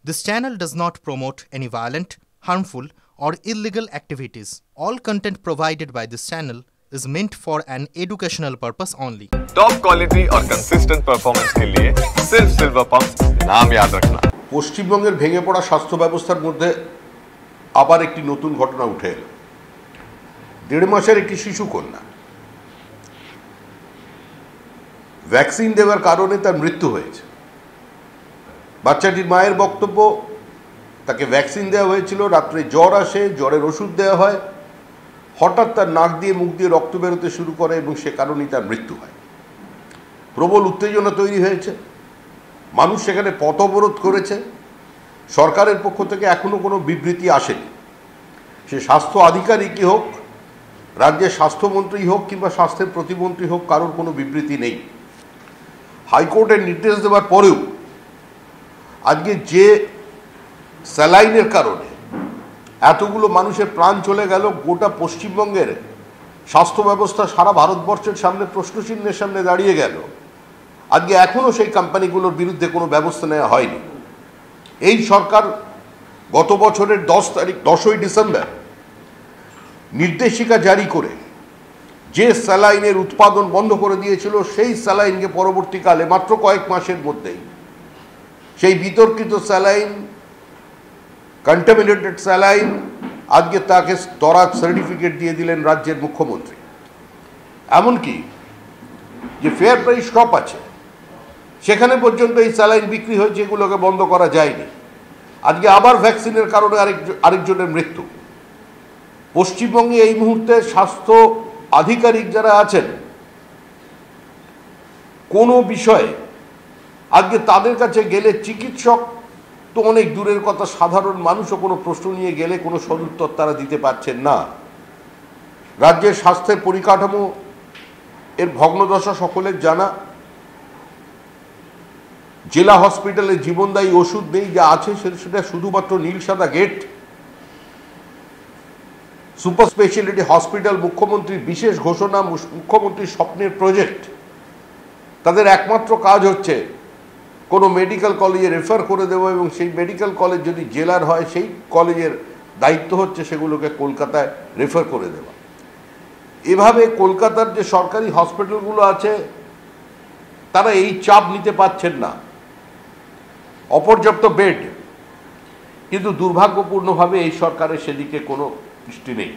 This channel does not promote any violent, harmful, or illegal activities. All content provided by this channel is meant for an educational purpose only. Top quality और consistent performance के लिए सिर्फ silver pump नाम याद रखना। পশ্চিমবঙ্গের ভেঙে পড়া স্বাস্থ্য ব্যবস্থার মধ্যে আবার একটি নতুন ঘটনা উঠে এলো। 1.5 মাসের একটি শিশু কন্যা ভ্যাকসিন দেওয়ার কারণে তার মৃত্যু হয়েছে। বাচ্চাটির মায়ের বক্তব্য, তাকে ভ্যাকসিন দেওয়া হয়েছিল, রাত্রে জ্বর আসে, জ্বরের ওষুধ দেওয়া হয়, হঠাৎ তার নাক দিয়ে মুখ দিয়ে রক্ত বেরোতে শুরু করে এবং সে কারণেই তার মৃত্যু হয়। প্রবল উত্তেজনা তৈরি হয়েছে, মানুষ সেখানে পথ অবরোধ করেছে। সরকারের পক্ষ থেকে এখনো কোনো বিবৃতি আসেনি। সে স্বাস্থ্য আধিকারিকই হোক, রাজ্যের স্বাস্থ্যমন্ত্রী হোক কিংবা স্বাস্থ্যের প্রতিমন্ত্রী হোক, কারোর কোনো বিবৃতি নেই। হাইকোর্টের নির্দেশ দেওয়ার পরেও আজকে যে স্যালাইনের কারণে এতগুলো মানুষের প্রাণ চলে গেল, গোটা পশ্চিমবঙ্গের স্বাস্থ্য ব্যবস্থা সারা ভারতবর্ষের সামনে প্রশ্নচিহ্নের সামনে দাঁড়িয়ে গেল, আজকে এখনও সেই কোম্পানিগুলোর বিরুদ্ধে কোনো ব্যবস্থা নেওয়া হয়নি। এই সরকার গত বছরের 10ই ডিসেম্বর নির্দেশিকা জারি করে যে স্যালাইনের উৎপাদন বন্ধ করে দিয়েছিল, সেই স্যালাইনকে পরবর্তীকালে মাত্র কয়েক মাসের মধ্যেই সেই বিতর্কিত স্যালাইন, কন্টামিনেটেড স্যালাইন, আজকে তাকে দরাজ সার্টিফিকেট দিয়ে দিলেন রাজ্যের মুখ্যমন্ত্রী। এমনকি যে ফেয়ার প্রাইস শপ আছে সেখানে পর্যন্ত এই স্যালাইন বিক্রি হয়েছে, এগুলোকে বন্ধ করা যায়নি। আজকে আবার ভ্যাকসিনের কারণে আরেকজনের মৃত্যু। পশ্চিমবঙ্গে এই মুহূর্তে স্বাস্থ্য আধিকারিক যারা আছেন, কোনো বিষয়ে আজকে তাদের কাছে গেলে চিকিৎসক তো অনেক দূরের কথা, সাধারণ মানুষও কোনো প্রশ্ন নিয়ে গেলে কোনো সদুত্তর তারা দিতে পারছেন না। রাজ্যের স্বাস্থ্যের পরিকাঠামো এর ভগ্নদশা সকলের জানা। জেলা হসপিটালে জীবনদায়ী ওষুধ নেই, যা আছে সেটা শুধুমাত্র নীল সাদা গেট। সুপার স্পেশালিটি হসপিটাল মুখ্যমন্ত্রীর বিশেষ ঘোষণা, মুখ্যমন্ত্রীর স্বপ্নের প্রজেক্ট। তাদের একমাত্র কাজ হচ্ছে কোনো মেডিকেল কলেজে রেফার করে দেওয়া, এবং সেই মেডিকেল কলেজ যদি জেলার হয় সেই কলেজের দায়িত্ব হচ্ছে সেগুলোকে কলকাতায় রেফার করে দেওয়া। এভাবে কলকাতার যে সরকারি হসপিটালগুলো আছে তারা এই চাপ নিতে পারছেন না। অপর্যাপ্ত বেড, কিন্তু দুর্ভাগ্যপূর্ণভাবে এই সরকারের সেদিকে কোনো দৃষ্টি নেই।